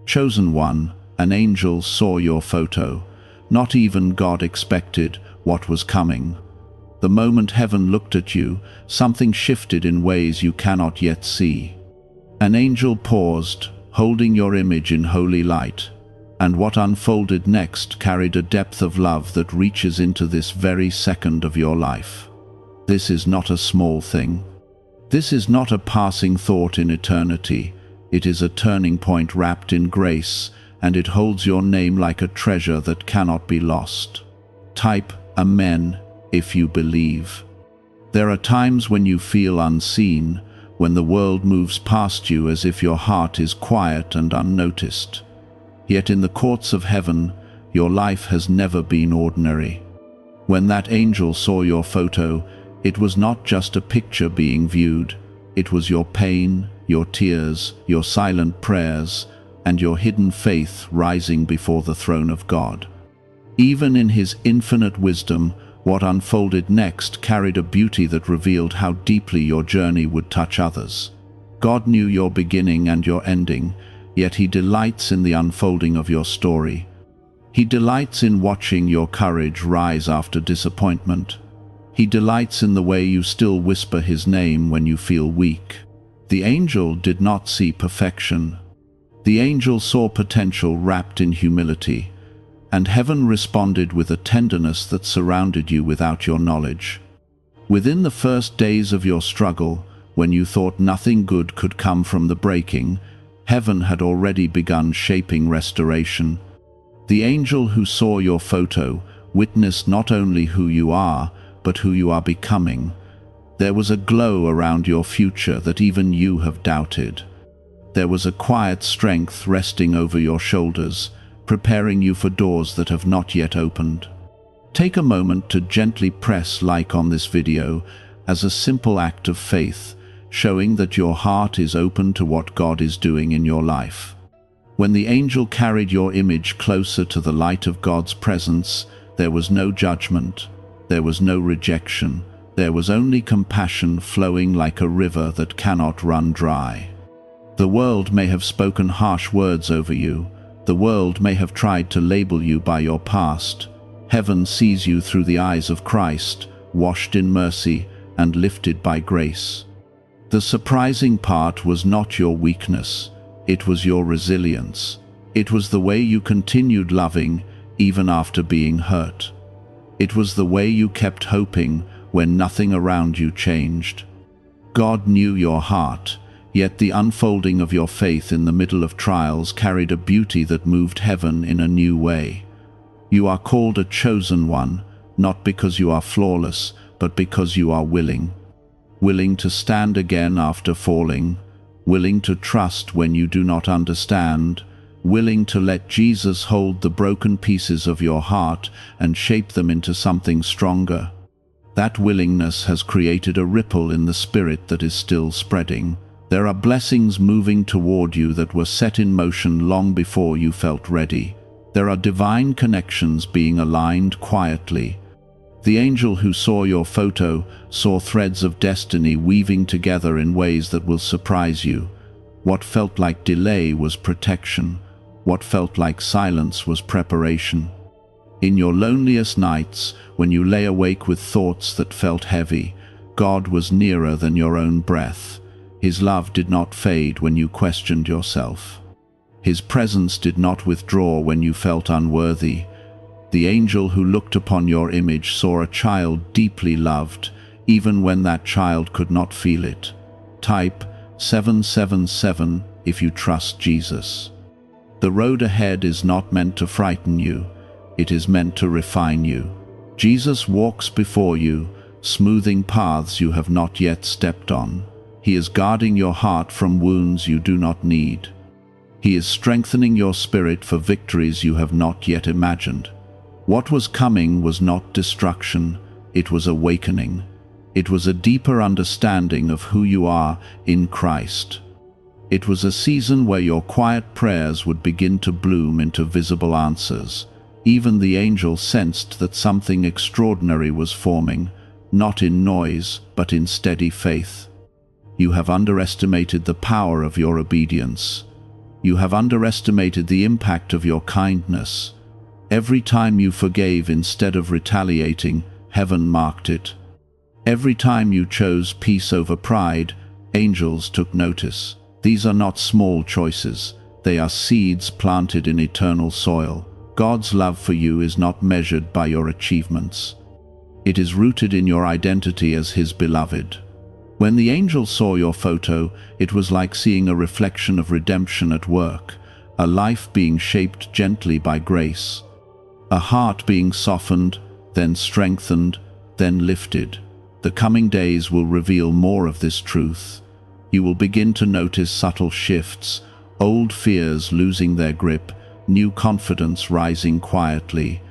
Chosen one, an angel saw your photo. Not even God expected what was coming. The moment heaven looked at you, something shifted in ways you cannot yet see. An angel paused, holding your image in holy light, and what unfolded next carried a depth of love that reaches into this very second of your life. This is not a small thing. This is not a passing thought in eternity. It is a turning point wrapped in grace, and it holds your name like a treasure that cannot be lost. Type Amen if you believe. There are times when you feel unseen, when the world moves past you as if your heart is quiet and unnoticed. Yet in the courts of heaven, your life has never been ordinary. When that angel saw your photo, it was not just a picture being viewed. It was your pain, your tears, your silent prayers, and your hidden faith rising before the throne of God. Even in His infinite wisdom, what unfolded next carried a beauty that revealed how deeply your journey would touch others. God knew your beginning and your ending, yet He delights in the unfolding of your story. He delights in watching your courage rise after disappointment. He delights in the way you still whisper His name when you feel weak. The angel did not see perfection. The angel saw potential wrapped in humility, and heaven responded with a tenderness that surrounded you without your knowledge. Within the first days of your struggle, when you thought nothing good could come from the breaking, heaven had already begun shaping restoration. The angel who saw your photo witnessed not only who you are, but who you are becoming. There was a glow around your future that even you have doubted. There was a quiet strength resting over your shoulders, preparing you for doors that have not yet opened. Take a moment to gently press like on this video as a simple act of faith, showing that your heart is open to what God is doing in your life. When the angel carried your image closer to the light of God's presence, there was no judgment, there was no rejection, there was only compassion flowing like a river that cannot run dry. The world may have spoken harsh words over you. The world may have tried to label you by your past. Heaven sees you through the eyes of Christ, washed in mercy and lifted by grace. The surprising part was not your weakness. It was your resilience. It was the way you continued loving even after being hurt. It was the way you kept hoping when nothing around you changed. God knew your heart. Yet the unfolding of your faith in the middle of trials carried a beauty that moved heaven in a new way. You are called a chosen one, not because you are flawless, but because you are willing. Willing to stand again after falling, willing to trust when you do not understand, willing to let Jesus hold the broken pieces of your heart and shape them into something stronger. That willingness has created a ripple in the spirit that is still spreading. There are blessings moving toward you that were set in motion long before you felt ready. There are divine connections being aligned quietly. The angel who saw your photo saw threads of destiny weaving together in ways that will surprise you. What felt like delay was protection. What felt like silence was preparation. In your loneliest nights, when you lay awake with thoughts that felt heavy, God was nearer than your own breath. His love did not fade when you questioned yourself. His presence did not withdraw when you felt unworthy. The angel who looked upon your image saw a child deeply loved, even when that child could not feel it. Type 777 if you trust Jesus. The road ahead is not meant to frighten you. It is meant to refine you. Jesus walks before you, smoothing paths you have not yet stepped on. He is guarding your heart from wounds you do not need. He is strengthening your spirit for victories you have not yet imagined. What was coming was not destruction, it was awakening. It was a deeper understanding of who you are in Christ. It was a season where your quiet prayers would begin to bloom into visible answers. Even the angel sensed that something extraordinary was forming, not in noise, but in steady faith. You have underestimated the power of your obedience. You have underestimated the impact of your kindness. Every time you forgave instead of retaliating, heaven marked it. Every time you chose peace over pride, angels took notice. These are not small choices. They are seeds planted in eternal soil. God's love for you is not measured by your achievements. It is rooted in your identity as His beloved. When the angel saw your photo, it was like seeing a reflection of redemption at work, a life being shaped gently by grace, a heart being softened, then strengthened, then lifted. The coming days will reveal more of this truth. You will begin to notice subtle shifts, old fears losing their grip, new confidence rising quietly,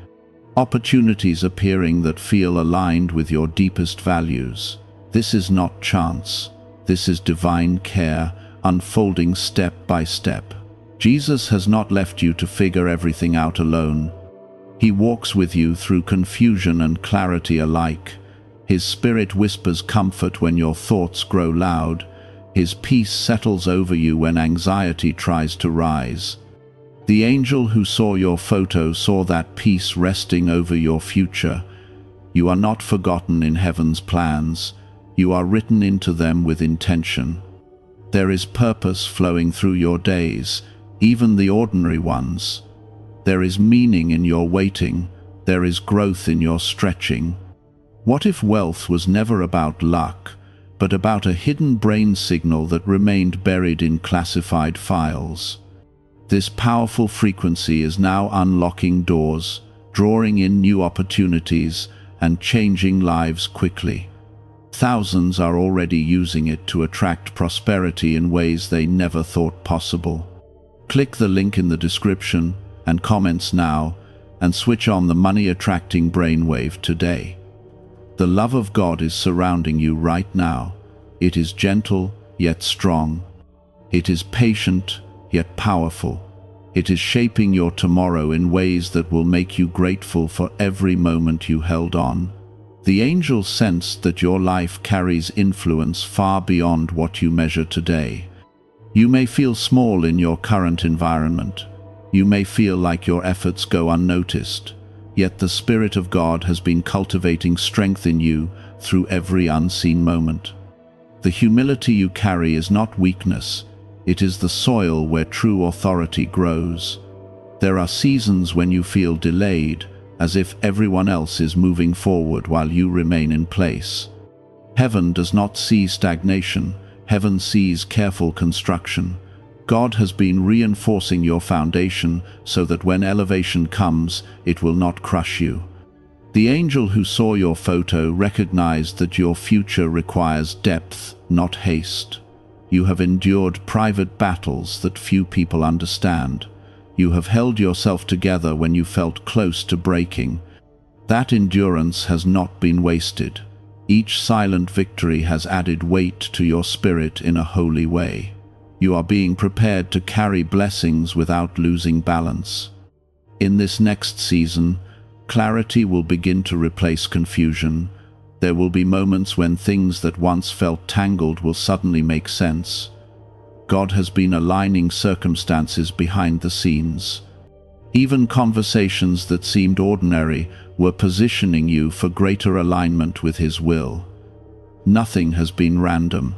opportunities appearing that feel aligned with your deepest values. This is not chance. This is divine care, unfolding step by step. Jesus has not left you to figure everything out alone. He walks with you through confusion and clarity alike. His Spirit whispers comfort when your thoughts grow loud. His peace settles over you when anxiety tries to rise. The angel who saw your photo saw that peace resting over your future. You are not forgotten in heaven's plans. You are written into them with intention. There is purpose flowing through your days, even the ordinary ones. There is meaning in your waiting. There is growth in your stretching. What if wealth was never about luck, but about a hidden brain signal that remained buried in classified files? This powerful frequency is now unlocking doors, drawing in new opportunities, and changing lives quickly. Thousands are already using it to attract prosperity in ways they never thought possible. Click the link in the description and comments now, and switch on the money-attracting brainwave today. The love of God is surrounding you right now. It is gentle, yet strong. It is patient, yet powerful. It is shaping your tomorrow in ways that will make you grateful for every moment you held on. The angels sensed that your life carries influence far beyond what you measure today. You may feel small in your current environment. You may feel like your efforts go unnoticed. Yet the Spirit of God has been cultivating strength in you through every unseen moment. The humility you carry is not weakness. It is the soil where true authority grows. There are seasons when you feel delayed, as if everyone else is moving forward while you remain in place. Heaven does not see stagnation. Heaven sees careful construction. God has been reinforcing your foundation so that when elevation comes, it will not crush you. The angel who saw your photo recognized that your future requires depth, not haste. You have endured private battles that few people understand. You have held yourself together when you felt close to breaking. That endurance has not been wasted. Each silent victory has added weight to your spirit in a holy way. You are being prepared to carry blessings without losing balance. In this next season, clarity will begin to replace confusion. There will be moments when things that once felt tangled will suddenly make sense. God has been aligning circumstances behind the scenes. Even conversations that seemed ordinary were positioning you for greater alignment with His will. Nothing has been random.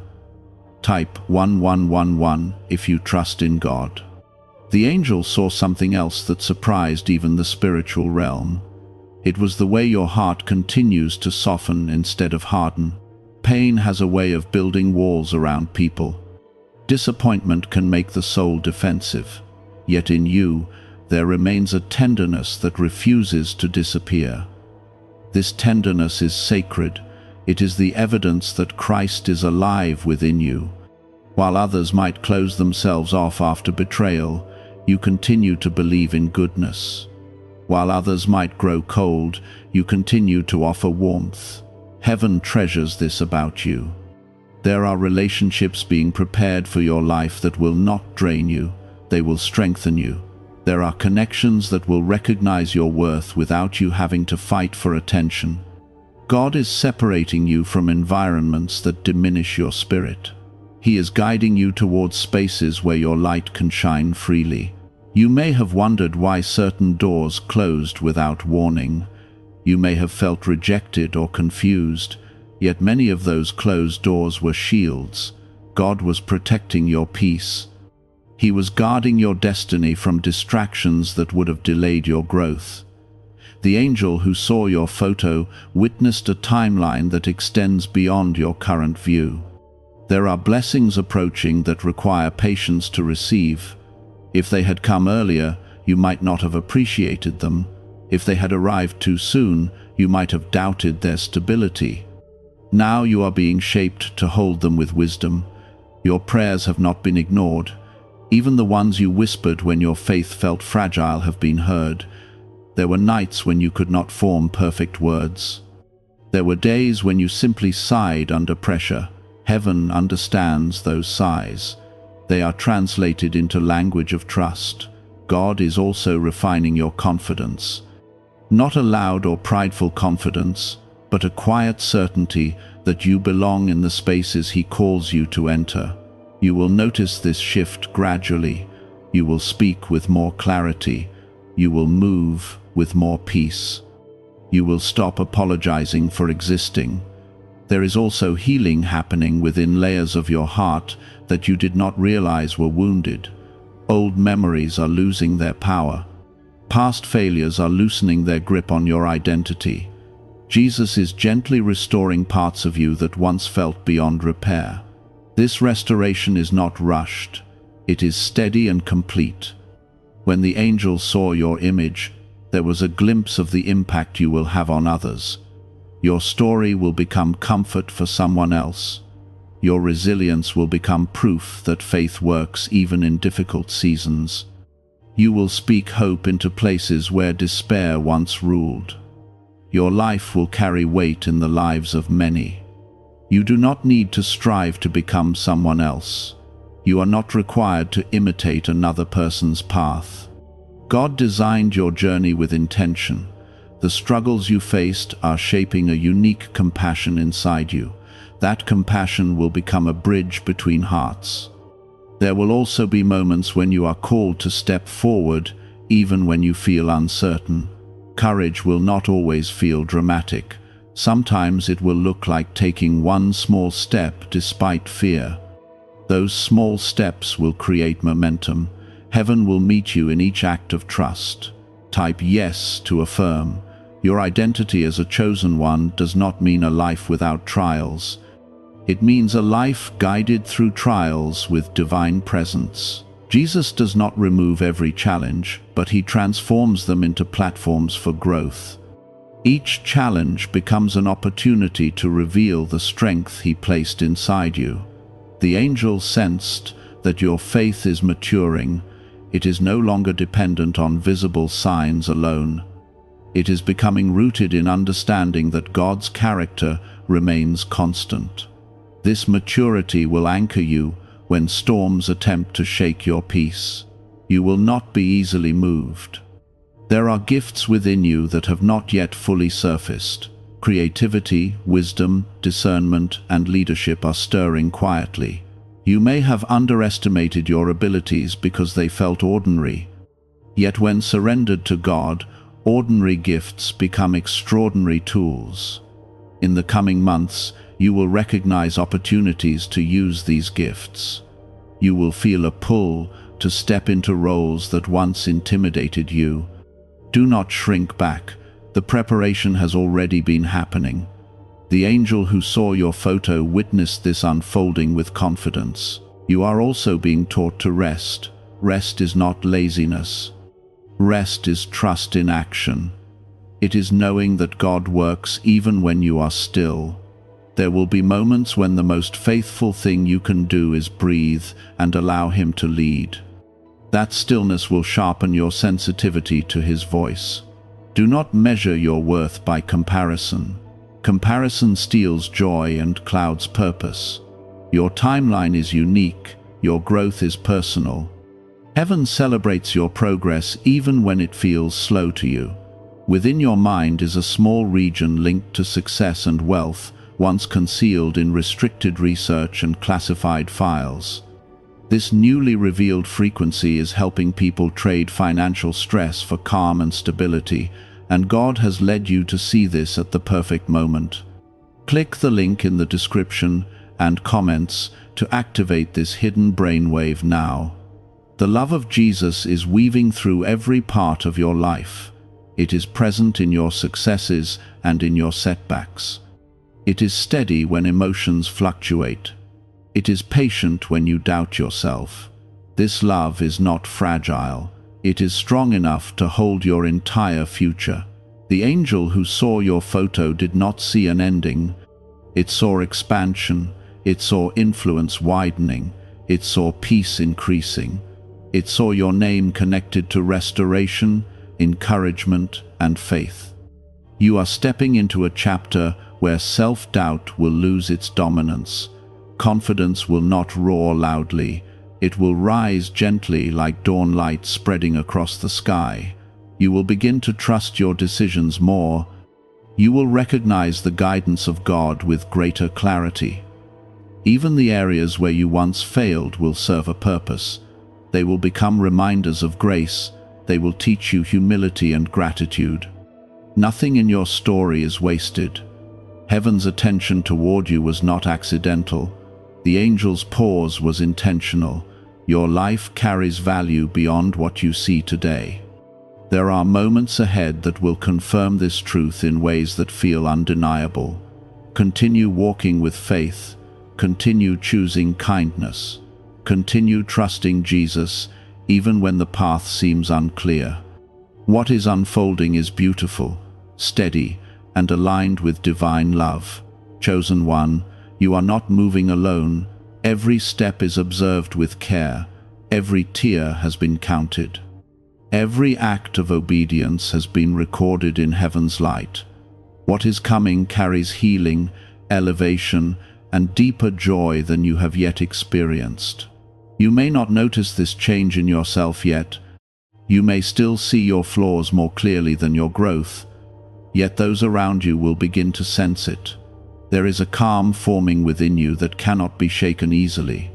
Type 1111 if you trust in God. The angel saw something else that surprised even the spiritual realm. It was the way your heart continues to soften instead of harden. Pain has a way of building walls around people. Disappointment can make the soul defensive. Yet in you, there remains a tenderness that refuses to disappear. This tenderness is sacred. It is the evidence that Christ is alive within you. While others might close themselves off after betrayal, you continue to believe in goodness. While others might grow cold, you continue to offer warmth. Heaven treasures this about you. There are relationships being prepared for your life that will not drain you. They will strengthen you. There are connections that will recognize your worth without you having to fight for attention. God is separating you from environments that diminish your spirit. He is guiding you towards spaces where your light can shine freely. You may have wondered why certain doors closed without warning. You may have felt rejected or confused, yet many of those closed doors were shields. God was protecting your peace. He was guarding your destiny from distractions that would have delayed your growth. The angel who saw your photo witnessed a timeline that extends beyond your current view. There are blessings approaching that require patience to receive. If they had come earlier, you might not have appreciated them. If they had arrived too soon, you might have doubted their stability. Now you are being shaped to hold them with wisdom. Your prayers have not been ignored. Even the ones you whispered when your faith felt fragile have been heard. There were nights when you could not form perfect words. There were days when you simply sighed under pressure. Heaven understands those sighs. They are translated into language of trust. God is also refining your confidence. Not a loud or prideful confidence, but a quiet certainty that you belong in the spaces He calls you to enter. You will notice this shift gradually. You will speak with more clarity. You will move with more peace. You will stop apologizing for existing. There is also healing happening within layers of your heart that you did not realize were wounded. Old memories are losing their power. Past failures are loosening their grip on your identity. Jesus is gently restoring parts of you that once felt beyond repair. This restoration is not rushed. It is steady and complete. When the angel saw your image, there was a glimpse of the impact you will have on others. Your story will become comfort for someone else. Your resilience will become proof that faith works even in difficult seasons. You will speak hope into places where despair once ruled. Your life will carry weight in the lives of many. You do not need to strive to become someone else. You are not required to imitate another person's path. God designed your journey with intention. The struggles you faced are shaping a unique compassion inside you. That compassion will become a bridge between hearts. There will also be moments when you are called to step forward, even when you feel uncertain. Courage will not always feel dramatic. Sometimes it will look like taking one small step despite fear. Those small steps will create momentum. Heaven will meet you in each act of trust. Type yes to affirm. Your identity as a chosen one does not mean a life without trials. It means a life guided through trials with divine presence. Jesus does not remove every challenge, but He transforms them into platforms for growth. Each challenge becomes an opportunity to reveal the strength He placed inside you. The angel sensed that your faith is maturing. It is no longer dependent on visible signs alone. It is becoming rooted in understanding that God's character remains constant. This maturity will anchor you when storms attempt to shake your peace. You will not be easily moved. There are gifts within you that have not yet fully surfaced. Creativity, wisdom, discernment, and leadership are stirring quietly. You may have underestimated your abilities because they felt ordinary. Yet when surrendered to God, ordinary gifts become extraordinary tools. In the coming months, you will recognize opportunities to use these gifts. You will feel a pull to step into roles that once intimidated you. Do not shrink back. The preparation has already been happening. The angel who saw your photo witnessed this unfolding with confidence. You are also being taught to rest. Rest is not laziness. Rest is trust in action. It is knowing that God works even when you are still. There will be moments when the most faithful thing you can do is breathe and allow Him to lead. That stillness will sharpen your sensitivity to His voice. Do not measure your worth by comparison. Comparison steals joy and clouds purpose. Your timeline is unique. Your growth is personal. Heaven celebrates your progress even when it feels slow to you. Within your mind is a small region linked to success and wealth, once concealed in restricted research and classified files. This newly revealed frequency is helping people trade financial stress for calm and stability, and God has led you to see this at the perfect moment. Click the link in the description and comments to activate this hidden brainwave now. The love of Jesus is weaving through every part of your life. It is present in your successes and in your setbacks. It is steady when emotions fluctuate. It is patient when you doubt yourself. This love is not fragile. It is strong enough to hold your entire future. The angel who saw your photo did not see an ending. It saw expansion. It saw influence widening. It saw peace increasing. It saw your name connected to restoration, encouragement, and faith. You are stepping into a chapter where self-doubt will lose its dominance. Confidence will not roar loudly. It will rise gently like dawn light spreading across the sky. You will begin to trust your decisions more. You will recognize the guidance of God with greater clarity. Even the areas where you once failed will serve a purpose. They will become reminders of grace. They will teach you humility and gratitude. Nothing in your story is wasted. Heaven's attention toward you was not accidental. The angel's pause was intentional. Your life carries value beyond what you see today. There are moments ahead that will confirm this truth in ways that feel undeniable. Continue walking with faith. Continue choosing kindness. Continue trusting Jesus, even when the path seems unclear. What is unfolding is beautiful, steady, and aligned with divine love. Chosen one, you are not moving alone. Every step is observed with care. Every tear has been counted. Every act of obedience has been recorded in heaven's light. What is coming carries healing, elevation, and deeper joy than you have yet experienced. You may not notice this change in yourself yet. You may still see your flaws more clearly than your growth, yet those around you will begin to sense it. There is a calm forming within you that cannot be shaken easily.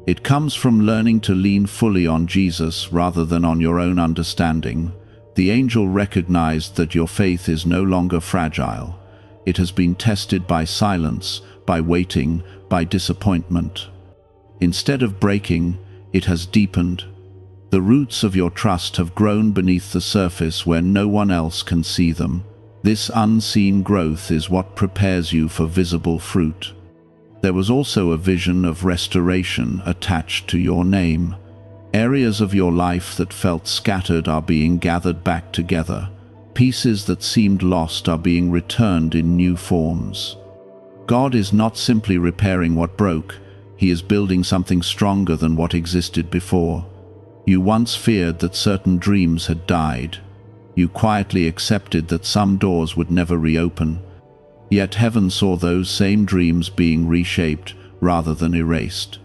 It comes from learning to lean fully on Jesus rather than on your own understanding. The angel recognized that your faith is no longer fragile. It has been tested by silence, by waiting, by disappointment. Instead of breaking, it has deepened. The roots of your trust have grown beneath the surface where no one else can see them. This unseen growth is what prepares you for visible fruit. There was also a vision of restoration attached to your name. Areas of your life that felt scattered are being gathered back together. Pieces that seemed lost are being returned in new forms. God is not simply repairing what broke. He is building something stronger than what existed before. You once feared that certain dreams had died. You quietly accepted that some doors would never reopen. Yet heaven saw those same dreams being reshaped rather than erased.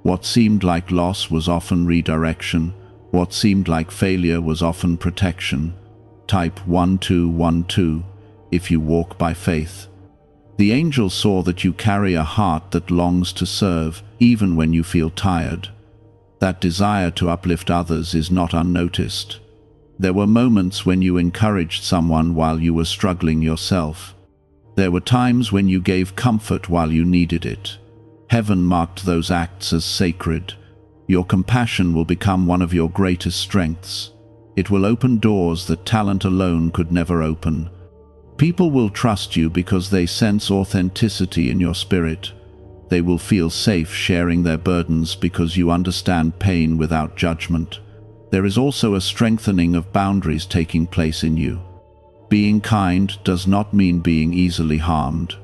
What seemed like loss was often redirection. What seemed like failure was often protection. Type 1212 if you walk by faith. The angel saw that you carry a heart that longs to serve, even when you feel tired. That desire to uplift others is not unnoticed. There were moments when you encouraged someone while you were struggling yourself. There were times when you gave comfort while you needed it. Heaven marked those acts as sacred. Your compassion will become one of your greatest strengths. It will open doors that talent alone could never open. People will trust you because they sense authenticity in your spirit. They will feel safe sharing their burdens because you understand pain without judgment. There is also a strengthening of boundaries taking place in you. Being kind does not mean being easily harmed.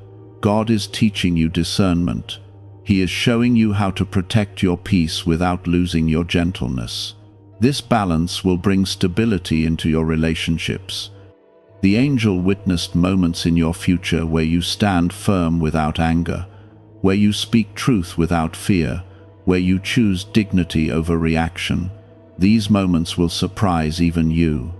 God is teaching you discernment. He is showing you how to protect your peace without losing your gentleness. This balance will bring stability into your relationships. The angel witnessed moments in your future where you stand firm without anger, where you speak truth without fear, where you choose dignity over reaction. These moments will surprise even you.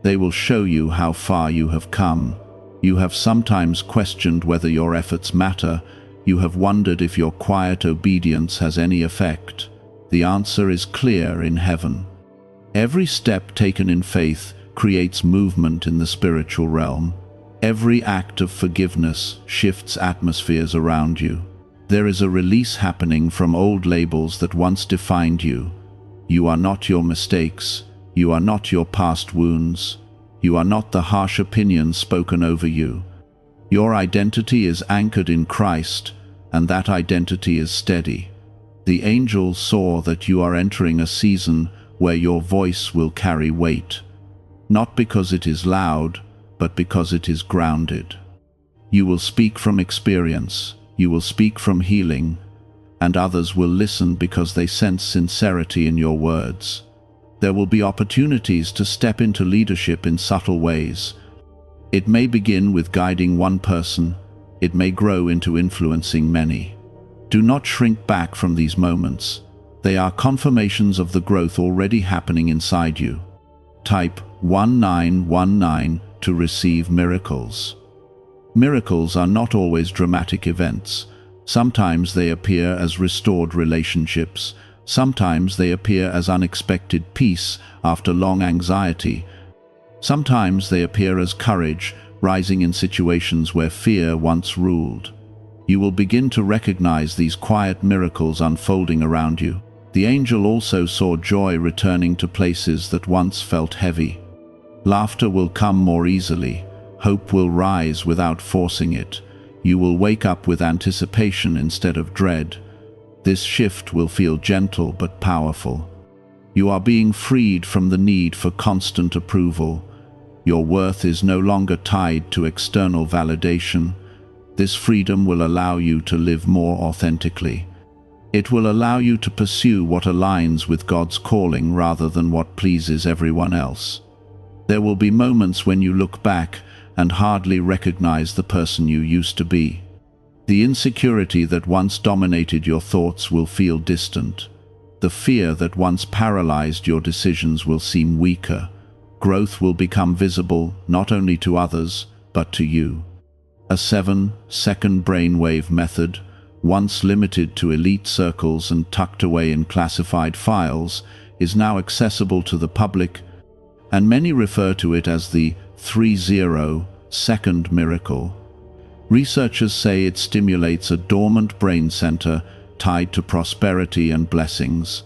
They will show you how far you have come. You have sometimes questioned whether your efforts matter. You have wondered if your quiet obedience has any effect. The answer is clear in heaven. Every step taken in faith creates movement in the spiritual realm. Every act of forgiveness shifts atmospheres around you. There is a release happening from old labels that once defined you. You are not your mistakes. You are not your past wounds. You are not the harsh opinions spoken over you. Your identity is anchored in Christ, and that identity is steady. The angel saw that you are entering a season where your voice will carry weight, not because it is loud, but because it is grounded. You will speak from experience, you will speak from healing, and others will listen because they sense sincerity in your words. There will be opportunities to step into leadership in subtle ways. It may begin with guiding one person, it may grow into influencing many. Do not shrink back from these moments. They are confirmations of the growth already happening inside you. Type 1919 to receive miracles. Miracles are not always dramatic events. Sometimes they appear as restored relationships. Sometimes they appear as unexpected peace after long anxiety. Sometimes they appear as courage rising in situations where fear once ruled. You will begin to recognize these quiet miracles unfolding around you. The angel also saw joy returning to places that once felt heavy. Laughter will come more easily. Hope will rise without forcing it. You will wake up with anticipation instead of dread. This shift will feel gentle but powerful. You are being freed from the need for constant approval. Your worth is no longer tied to external validation. This freedom will allow you to live more authentically. It will allow you to pursue what aligns with God's calling rather than what pleases everyone else. There will be moments when you look back and hardly recognize the person you used to be. The insecurity that once dominated your thoughts will feel distant. The fear that once paralyzed your decisions will seem weaker. Growth will become visible not only to others, but to you. A 7-second brainwave method, once limited to elite circles and tucked away in classified files, is now accessible to the public, and many refer to it as the 30-second miracle. Researchers say it stimulates a dormant brain center tied to prosperity and blessings.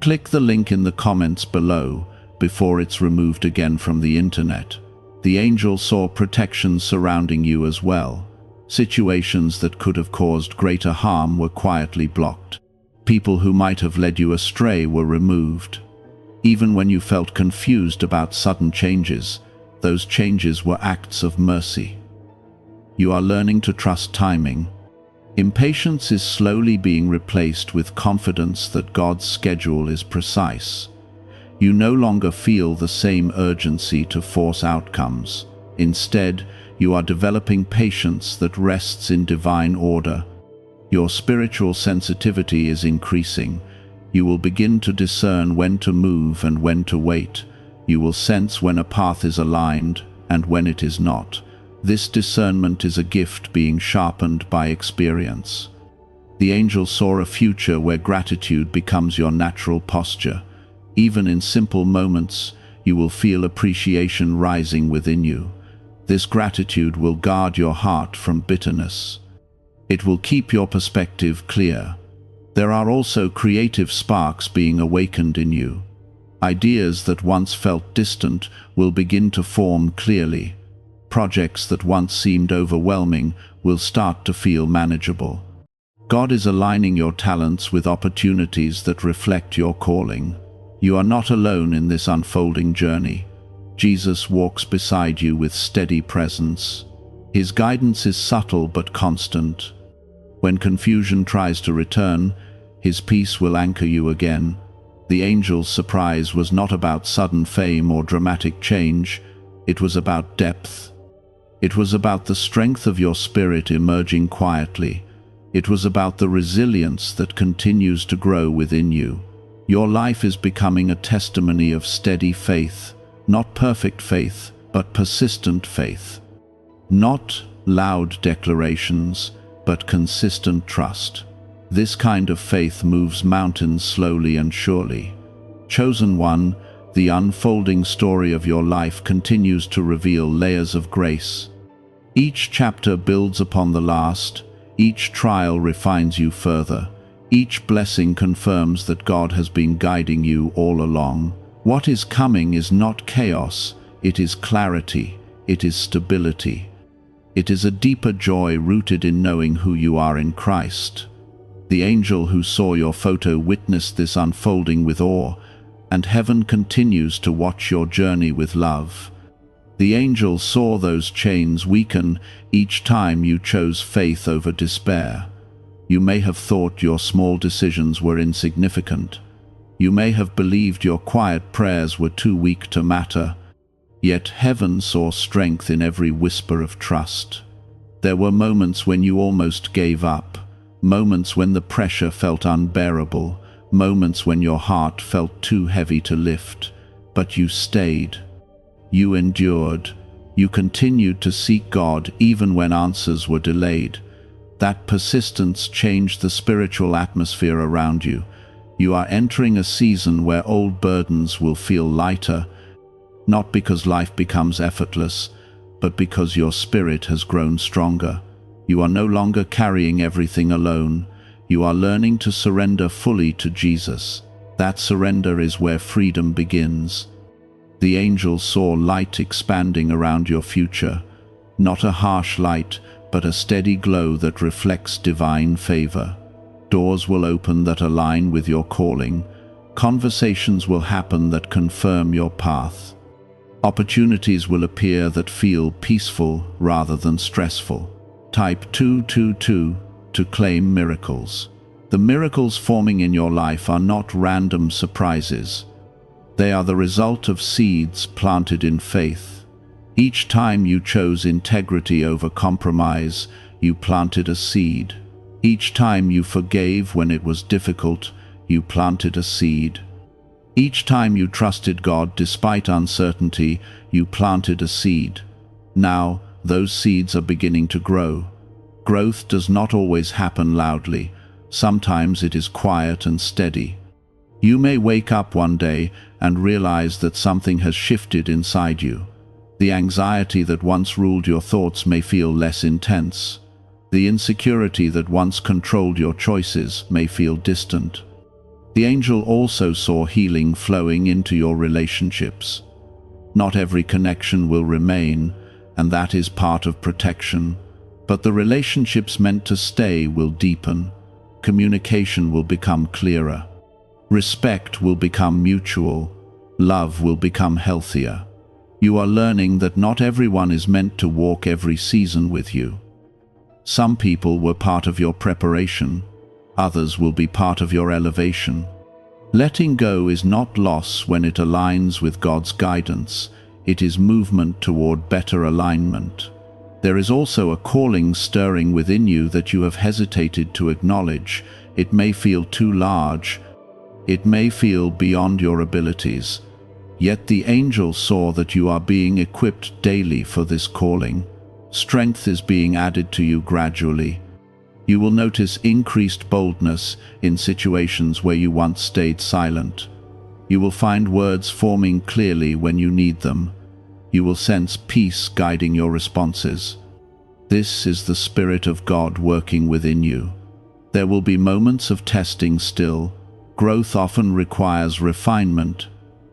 Click the link in the comments below before it's removed again from the internet. The angel saw protection surrounding you as well. Situations that could have caused greater harm were quietly blocked. People who might have led you astray were removed. Even when you felt confused about sudden changes, those changes were acts of mercy. You are learning to trust timing. Impatience is slowly being replaced with confidence that God's schedule is precise. You no longer feel the same urgency to force outcomes. Instead, you are developing patience that rests in divine order. Your spiritual sensitivity is increasing. You will begin to discern when to move and when to wait. You will sense when a path is aligned and when it is not. This discernment is a gift being sharpened by experience. The angel saw a future where gratitude becomes your natural posture. Even in simple moments, you will feel appreciation rising within you. This gratitude will guard your heart from bitterness. It will keep your perspective clear. There are also creative sparks being awakened in you. Ideas that once felt distant will begin to form clearly. Projects that once seemed overwhelming will start to feel manageable. God is aligning your talents with opportunities that reflect your calling. You are not alone in this unfolding journey. Jesus walks beside you with steady presence. His guidance is subtle but constant. When confusion tries to return, His peace will anchor you again. The angel's surprise was not about sudden fame or dramatic change. It was about depth. It was about the strength of your spirit emerging quietly. It was about the resilience that continues to grow within you. Your life is becoming a testimony of steady faith, not perfect faith, but persistent faith. Not loud declarations, but consistent trust. This kind of faith moves mountains slowly and surely. Chosen one, the unfolding story of your life continues to reveal layers of grace. Each chapter builds upon the last, each trial refines you further, each blessing confirms that God has been guiding you all along. What is coming is not chaos, it is clarity, it is stability. It is a deeper joy rooted in knowing who you are in Christ. The angel who saw your photo witnessed this unfolding with awe, and heaven continues to watch your journey with love. The angel saw those chains weaken each time you chose faith over despair. You may have thought your small decisions were insignificant. You may have believed your quiet prayers were too weak to matter. Yet heaven saw strength in every whisper of trust. There were moments when you almost gave up, moments when the pressure felt unbearable, moments when your heart felt too heavy to lift. But you stayed. You endured. You continued to seek God even when answers were delayed. That persistence changed the spiritual atmosphere around you. You are entering a season where old burdens will feel lighter, not because life becomes effortless, but because your spirit has grown stronger. You are no longer carrying everything alone. You are learning to surrender fully to Jesus. That surrender is where freedom begins. The angel saw light expanding around your future, not a harsh light, but a steady glow that reflects divine favor. Doors will open that align with your calling. Conversations will happen that confirm your path. Opportunities will appear that feel peaceful rather than stressful. Type 222 to claim miracles. The miracles forming in your life are not random surprises. They are the result of seeds planted in faith. Each time you chose integrity over compromise, you planted a seed. Each time you forgave when it was difficult, you planted a seed. Each time you trusted God despite uncertainty, you planted a seed. Now, those seeds are beginning to grow. Growth does not always happen loudly. Sometimes it is quiet and steady. You may wake up one day and realize that something has shifted inside you. The anxiety that once ruled your thoughts may feel less intense. The insecurity that once controlled your choices may feel distant. The angel also saw healing flowing into your relationships. Not every connection will remain, and that is part of protection. But the relationships meant to stay will deepen. Communication will become clearer. Respect will become mutual. Love will become healthier. You are learning that not everyone is meant to walk every season with you. Some people were part of your preparation. Others will be part of your elevation. Letting go is not loss when it aligns with God's guidance. It is movement toward better alignment. There is also a calling stirring within you that you have hesitated to acknowledge. It may feel too large. It may feel beyond your abilities. Yet the angel saw that you are being equipped daily for this calling. Strength is being added to you gradually. You will notice increased boldness in situations where you once stayed silent. You will find words forming clearly when you need them. You will sense peace guiding your responses. This is the Spirit of God working within you. There will be moments of testing still. Growth often requires refinement,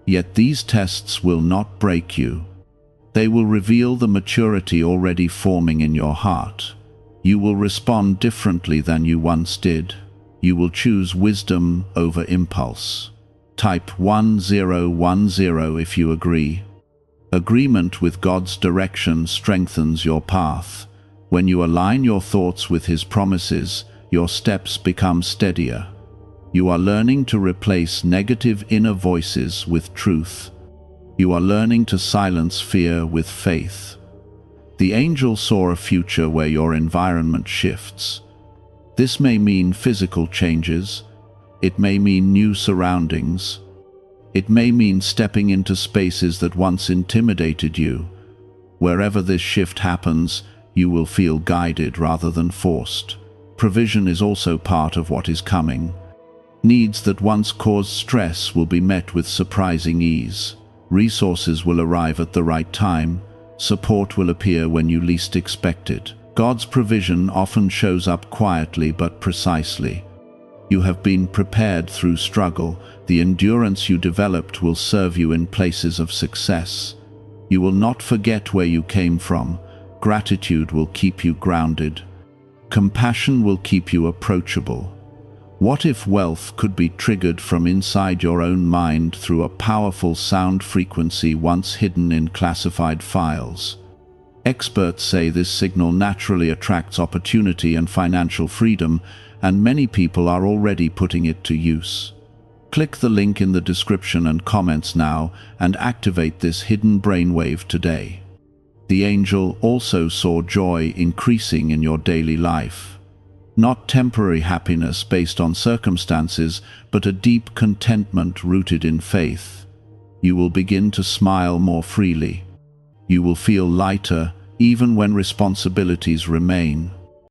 yet these tests will not break you. They will reveal the maturity already forming in your heart. You will respond differently than you once did. You will choose wisdom over impulse. Type 1010 if you agree. Agreement with God's direction strengthens your path. When you align your thoughts with His promises, your steps become steadier. You are learning to replace negative inner voices with truth. You are learning to silence fear with faith. The angel saw a future where your environment shifts. This may mean physical changes. It may mean new surroundings. It may mean stepping into spaces that once intimidated you. Wherever this shift happens, you will feel guided rather than forced. Provision is also part of what is coming. Needs that once caused stress will be met with surprising ease. Resources will arrive at the right time. Support will appear when you least expect it. God's provision often shows up quietly but precisely. You have been prepared through struggle. The endurance you developed will serve you in places of success. You will not forget where you came from. Gratitude will keep you grounded. Compassion will keep you approachable. What if wealth could be triggered from inside your own mind through a powerful sound frequency once hidden in classified files? Experts say this signal naturally attracts opportunity and financial freedom, and many people are already putting it to use. Click the link in the description and comments now and activate this hidden brainwave today. The angel also saw joy increasing in your daily life. Not temporary happiness based on circumstances, but a deep contentment rooted in faith. You will begin to smile more freely. You will feel lighter, even when responsibilities remain.